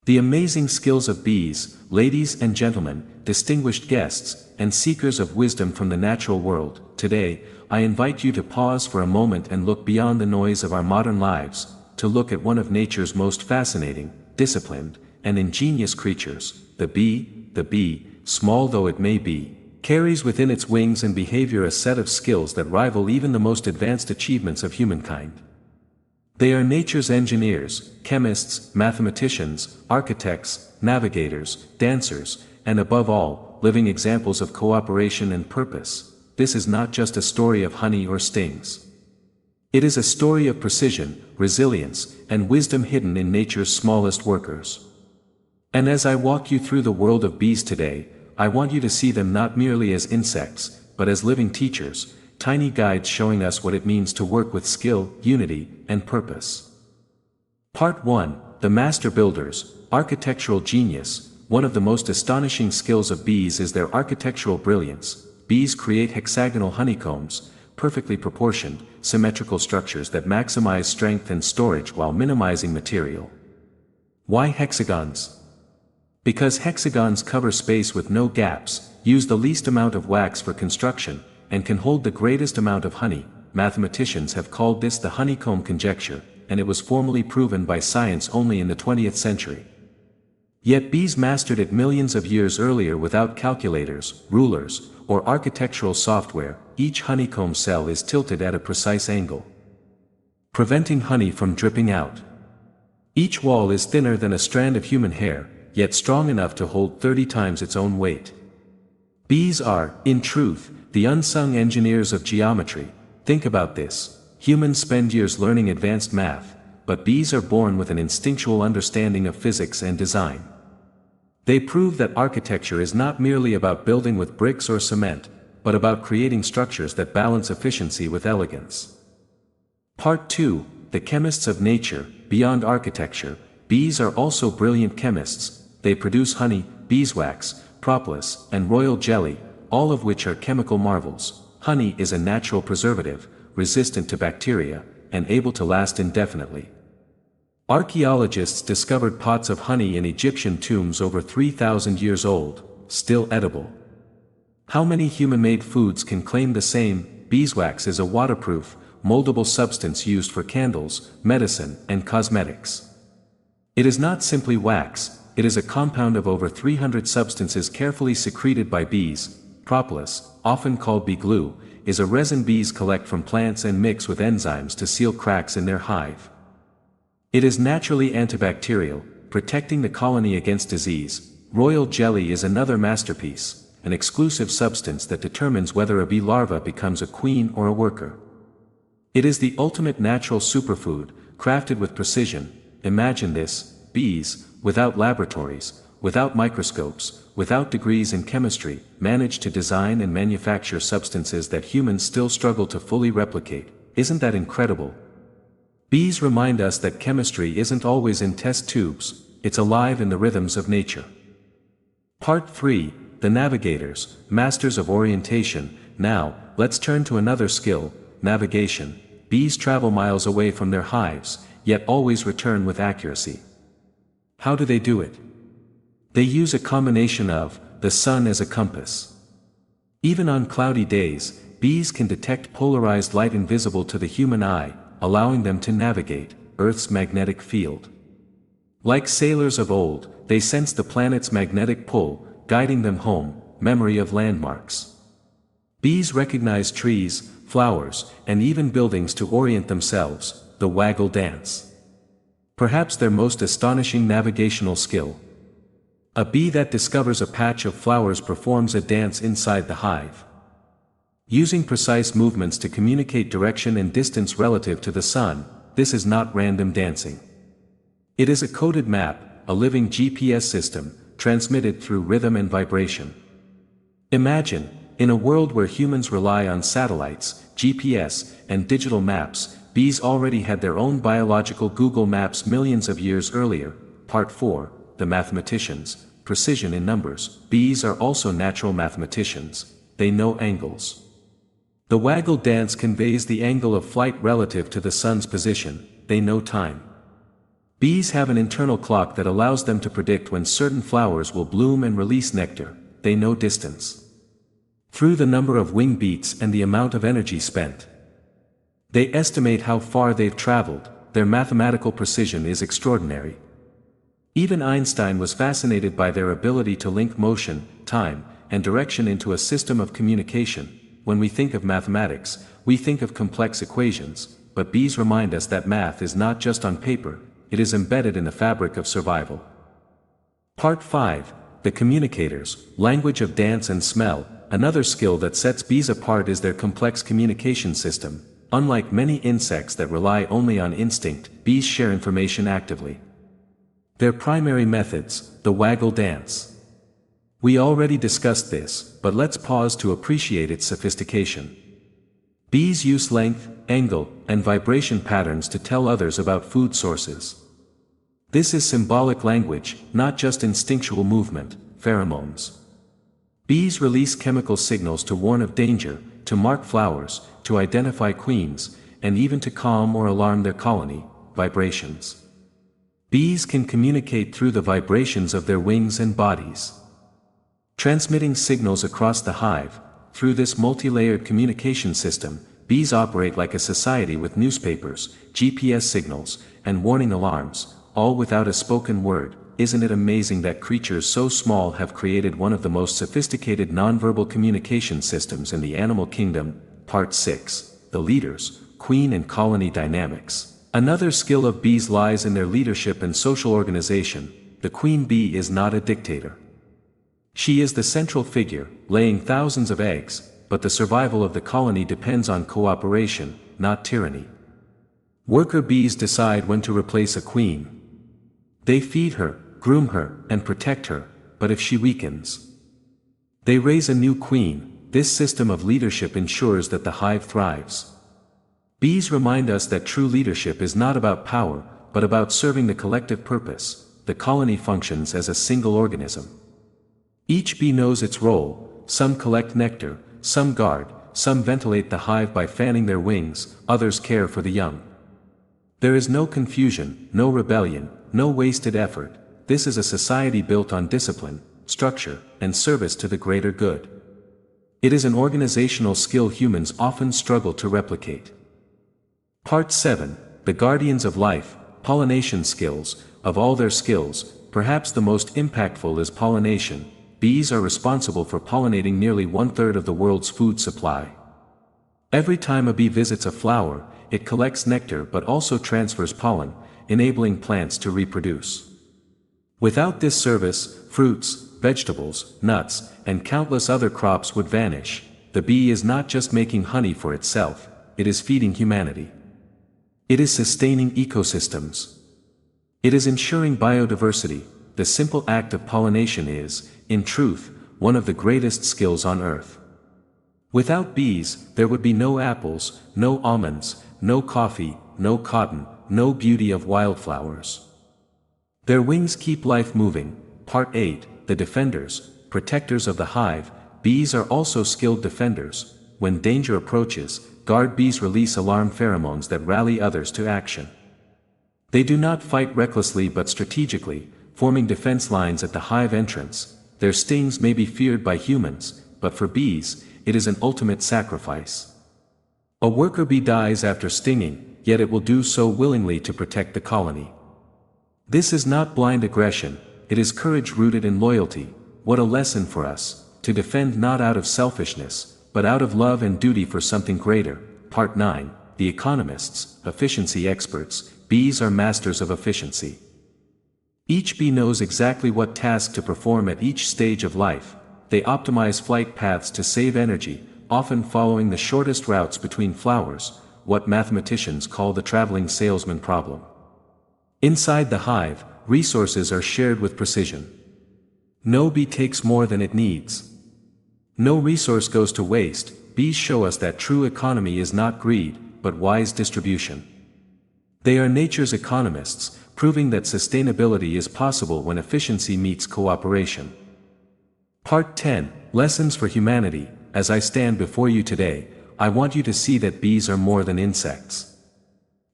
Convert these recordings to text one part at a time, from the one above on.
The amazing skills of bees, ladies and gentlemen, distinguished guests, and seekers of wisdom from the natural world. Today, I invite you to pause for a moment and look beyond the noise of our modern lives, to look at one of nature's most fascinating, disciplined, and ingenious creatures, the bee. The bee, small though it may be, carries within its wings and behavior a set of skills that rival even the most advanced achievements of humankind. They are nature's engineers, chemists, mathematicians, architects, navigators, dancers, and above all, living examples of cooperation and purpose. This is not just a story of honey or stings. It is a story of precision, resilience, and wisdom hidden in nature's smallest workers. And as I walk you through the world of bees today, I want you to see them not merely as insects, but as living teachers, tiny guides showing us what it means to work with skill, unity, and purpose. Part 1, The Master Builders, Architectural Genius. One of the most astonishing skills of bees is their architectural brilliance. Bees create hexagonal honeycombs, perfectly proportioned, symmetrical structures that maximize strength and storage while minimizing material. Why hexagons? Because hexagons cover space with no gaps, use the least amount of wax for construction, and can hold the greatest amount of honey. Mathematicians have called this the honeycomb conjecture, and it was formally proven by science only in the 20th century. Yet bees mastered it millions of years earlier without calculators, rulers, or architectural software. Each honeycomb cell is tilted at a precise angle, preventing honey from dripping out. Each wall is thinner than a strand of human hair, yet strong enough to hold 30 times its own weight. Bees are, in truth, the unsung engineers of geometry. Think about this. Humans spend years learning advanced math, but bees are born with an instinctual understanding of physics and design. They prove that architecture is not merely about building with bricks or cement, but about creating structures that balance efficiency with elegance. Part 2, The Chemists of Nature. Beyond architecture, bees are also brilliant chemists. They produce honey, beeswax, propolis, and royal jelly, all of which are chemical marvels. Honey is a natural preservative, resistant to bacteria, and able to last indefinitely. Archaeologists discovered pots of honey in Egyptian tombs over 3,000 years old, still edible. How many human-made foods can claim the same? Beeswax is a waterproof, moldable substance used for candles, medicine, and cosmetics. It is not simply wax, it is a compound of over 300 substances carefully secreted by bees. Propolis, often called bee glue, is a resin bees collect from plants and mix with enzymes to seal cracks in their hive. It is naturally antibacterial, protecting the colony against disease. Royal jelly is another masterpiece, an exclusive substance that determines whether a bee larva becomes a queen or a worker. It is the ultimate natural superfood, crafted with precision. Imagine this: bees, without laboratories, without microscopes, without degrees in chemistry, manage to design and manufacture substances that humans still struggle to fully replicate. Isn't that incredible? Bees remind us that chemistry isn't always in test tubes, it's alive in the rhythms of nature. Part 3, The Navigators, Masters of Orientation. Now, let's turn to another skill, navigation. Bees travel miles away from their hives, yet always return with accuracy. How do they do it? They use a combination of the sun as a compass. Even on cloudy days, bees can detect polarized light invisible to the human eye, allowing them to navigate Earth's magnetic field. Like sailors of old, they sense the planet's magnetic pull, guiding them home. Memory of landmarks. Bees recognize trees, flowers, and even buildings to orient themselves, the waggle dance. Perhaps their most astonishing navigational skill. A bee that discovers a patch of flowers performs a dance inside the hive, using precise movements to communicate direction and distance relative to the sun. This is not random dancing. It is a coded map, a living GPS system, transmitted through rhythm and vibration. Imagine, in a world where humans rely on satellites, GPS, and digital maps, bees already had their own biological Google Maps millions of years earlier. Part 4, The Mathematicians, Precision in Numbers. Bees are also natural mathematicians. They know angles. The waggle dance conveys the angle of flight relative to the sun's position. They know time. Bees have an internal clock that allows them to predict when certain flowers will bloom and release nectar. They know distance through the number of wing beats and the amount of energy spent. They estimate how far they've traveled. Their mathematical precision is extraordinary. Even Einstein was fascinated by their ability to link motion, time, and direction into a system of communication. When we think of mathematics, we think of complex equations, but bees remind us that math is not just on paper, it is embedded in the fabric of survival. Part 5. The communicators, language of dance and smell. Another skill that sets bees apart is their complex communication system. Unlike many insects that rely only on instinct, bees share information actively. Their primary methods, the waggle dance. We already discussed this, but let's pause to appreciate its sophistication. Bees use length, angle, and vibration patterns to tell others about food sources. This is symbolic language, not just instinctual movement, pheromones. Bees release chemical signals to warn of danger, to mark flowers, to identify queens, and even to calm or alarm their colony, vibrations. Bees can communicate through the vibrations of their wings and bodies, transmitting signals across the hive. Through this multi-layered communication system, bees operate like a society with newspapers, GPS signals, and warning alarms, all without a spoken word. Isn't it amazing that creatures so small have created one of the most sophisticated nonverbal communication systems in the animal kingdom? Part 6. The leaders, queen and colony dynamics. Another skill of bees lies in their leadership and social organization. The queen bee is not a dictator. She is the central figure, laying thousands of eggs, but the survival of the colony depends on cooperation, not tyranny. Worker bees decide when to replace a queen. They feed her, groom her, and protect her, but if she weakens, they raise a new queen. This system of leadership ensures that the hive thrives. Bees remind us that true leadership is not about power, but about serving the collective purpose. The colony functions as a single organism. Each bee knows its role. Some collect nectar, some guard, some ventilate the hive by fanning their wings, others care for the young. There is no confusion, no rebellion, no wasted effort. This is a society built on discipline, structure, and service to the greater good. It is an organizational skill humans often struggle to replicate. Part 7. The guardians of life, pollination skills. Of all their skills, perhaps the most impactful is pollination. Bees are responsible for pollinating nearly 1/3 of the world's food supply. Every time a bee visits a flower, it collects nectar but also transfers pollen, enabling plants to reproduce. Without this service, fruits, vegetables, nuts, and countless other crops would vanish. The bee is not just making honey for itself, it is feeding humanity. It is sustaining ecosystems. It is ensuring biodiversity. The simple act of pollination is, in truth, one of the greatest skills on earth. Without bees, there would be no apples, no almonds, no coffee, no cotton, no beauty of wildflowers. Their wings keep life moving. Part 8. The defenders, protectors of the hive. Bees are also skilled defenders. When danger approaches, guard bees release alarm pheromones that rally others to action. They do not fight recklessly but strategically, forming defense lines at the hive entrance. Their stings may be feared by humans, but for bees, it is an ultimate sacrifice. A worker bee dies after stinging, yet it will do so willingly to protect the colony. This is not blind aggression, it is courage rooted in loyalty. What a lesson for us, to defend not out of selfishness, but out of love and duty for something greater. Part 9. The economists, efficiency experts. Bees are masters of efficiency. Each bee knows exactly what task to perform at each stage of life. They optimize flight paths to save energy, often following the shortest routes between flowers, what mathematicians call the traveling salesman problem. Inside the hive, resources are shared with precision. No bee takes more than it needs. No resource goes to waste. Bees show us that true economy is not greed, but wise distribution. They are nature's economists, proving that sustainability is possible when efficiency meets cooperation. Part 10. Lessons for humanity. As I stand before you today, I want you to see that bees are more than insects.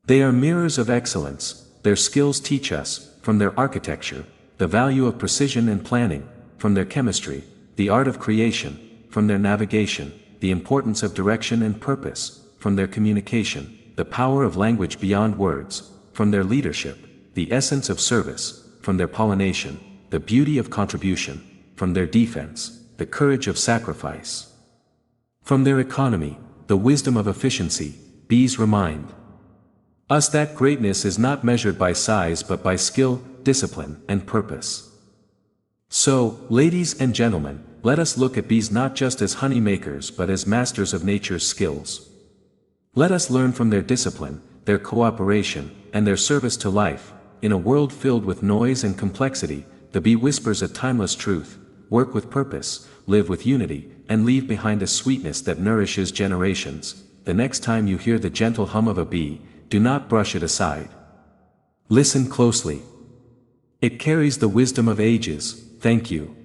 They are mirrors of excellence, their skills teach us, from their architecture, the value of precision and planning, from their chemistry, the art of creation, from their navigation, the importance of direction and purpose, from their communication, the power of language beyond words, from their leadership, the essence of service, from their pollination, the beauty of contribution, from their defense, the courage of sacrifice. From their economy, the wisdom of efficiency, bees remind us that greatness is not measured by size but by skill, discipline, and purpose. So, ladies and gentlemen, let us look at bees not just as honey makers but as masters of nature's skills. Let us learn from their discipline, their cooperation, and their service to life. In a world filled with noise and complexity, the bee whispers a timeless truth: work with purpose, live with unity, and leave behind a sweetness that nourishes generations. The next time you hear the gentle hum of a bee, do not brush it aside. Listen closely. It carries the wisdom of ages. Thank you.